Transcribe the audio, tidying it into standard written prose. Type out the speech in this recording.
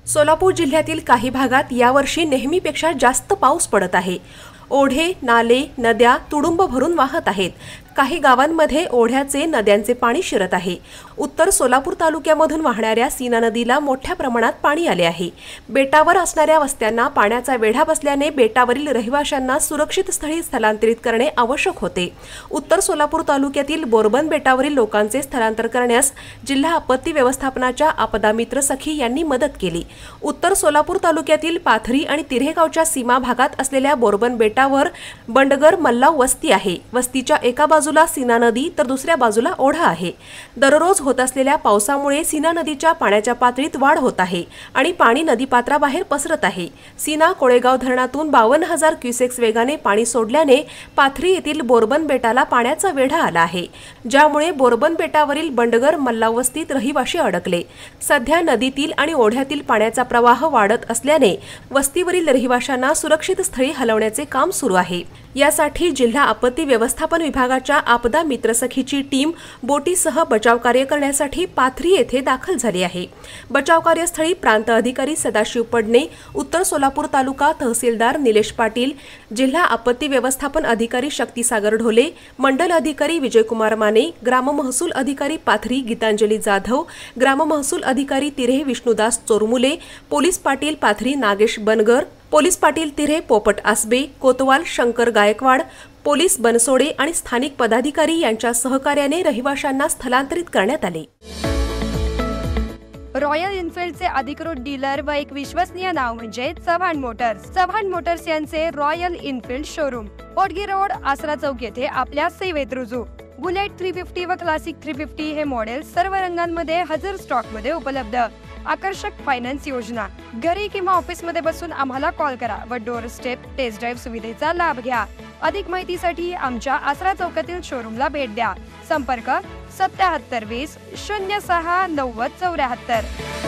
सोलापूर जिल्ह्यातील काही भागात यावर्षी नेहमीपेक्षा जास्त पाऊस पडत आहे। ओढे, नाले, नद्या तुडुंब भरून वाहत आहेत। काही गावांमध्ये ओढ्याचे, नद्यांचे पाणी शिरत आहे। उत्तर सोलापूर तालुक्यामधून वाहणाऱ्या सीना नदीला मोठ्या प्रमाणात पाणी आले आहे। बेटावर असणाऱ्या वस्त्यांना पाण्याचा वेढा बसल्याने बेटावरील रहिवाशांना सुरक्षित स्थळी स्थलांतरित करणे आवश्यक होते। उत्तर सोलापूर तालुक्यातील बोरबन बेटावरील लोकांचे स्थलांतर करण्यास जिल्हा आपत्ती व्यवस्थापनाच्या आपदा मित्र सखी यांनी मदत केली। उत्तर सोलापूर तालुक्यातील पाथरी आणि तिऱ्हेगावच्या सीमा भागात असलेल्या बोरबन बेटावर बंडगर मल्लाव वस्ती आहे। वस्तीच्या एका बाजूला सीना नदी तर दुसऱ्या बाजूला ओढा आहे। दररोज होत असलेल्या पावसामुळे सीना नदीच्या पाण्याच्या पातळीत वाढ होत आहे आणि पाणी नदीपात्राबाहेर पसरत आहे। सीना कोळेगाव धरणातून 52,000 क्युसेक्स वेगाने पाणी सोडल्याने पाथरी येथील बोरबन बेटाला पाण्याचा वेढा आला आहे, ज्यामुळे बोरबन बेटावरील बंडगर मल्लाव वस्तीत रहिवाशी अडकले। सध्या नदीतील आणि ओढ्यातील पाण्याचा प्रवाह वाढत असल्याने वस्तीवरील रहिवाशांना सुरक्षित स्थळी हलवण्याचे काम सुरू आहे। यासाठी जिल्हा आपत्ती व्यवस्थापन विभागाच्या आपदा मित्र सखीची टीम बोटीसह बचाव कार्य करण्यासाठी पाथरी येथे दाखल झाली आहे। बचाव कार्यस्थळी प्रांत अधिकारी सदाशिव पडणे, उत्तर सोलापूर तालुका तहसीलदार निलेश पाटील, जिल्हा आपत्ती व्यवस्थापन अधिकारी शक्तिसागर ढोले, मंडल अधिकारी विजयकुमार माने, ग्राम महसूल अधिकारी पाथरी गीतांजली जाधव, ग्राम महसूल अधिकारी तिऱ्हे विष्णुदास चोरमुले, पोलीस पाटील पाथरी नागेश बनगर, पोलीस पाटील तिऱ्हे पोपट आसबे, कोतवाल शंकर गायकवाड, पोलीस बनसोडे आणि स्थानिक पदाधिकारी यांच्या सहकार्याने रहिवाशांना स्थलांतरित करण्यात आले। रॉयल एनफील्डचे अधिकृत डीलर व एक विश्वसनीय नाव म्हणजे चव्हाण मोटर्स। चव्हाण मोटर्स यांचे royal Enfield showroom Odgi road, आसरा चौक येथे आपल्या सेवेत रुजू। बुलेट 350 व क्लासिक 350 हे मॉडेल सर्व रंगांमध्ये हजर स्टॉक मध्ये उपलब्ध। आकर्षक फायनान्स योजना, घरी किंवा ऑफिस मध्ये बसून आम्हाला कॉल करा व डोर स्टेप टेस्ट ड्राइव्ह सुविधेचा लाभ घ्या। अधिक माहितीसाठी आमच्या आसरा चौकातील शोरूमला भेट द्या। संपर्क 7720 06 90 74।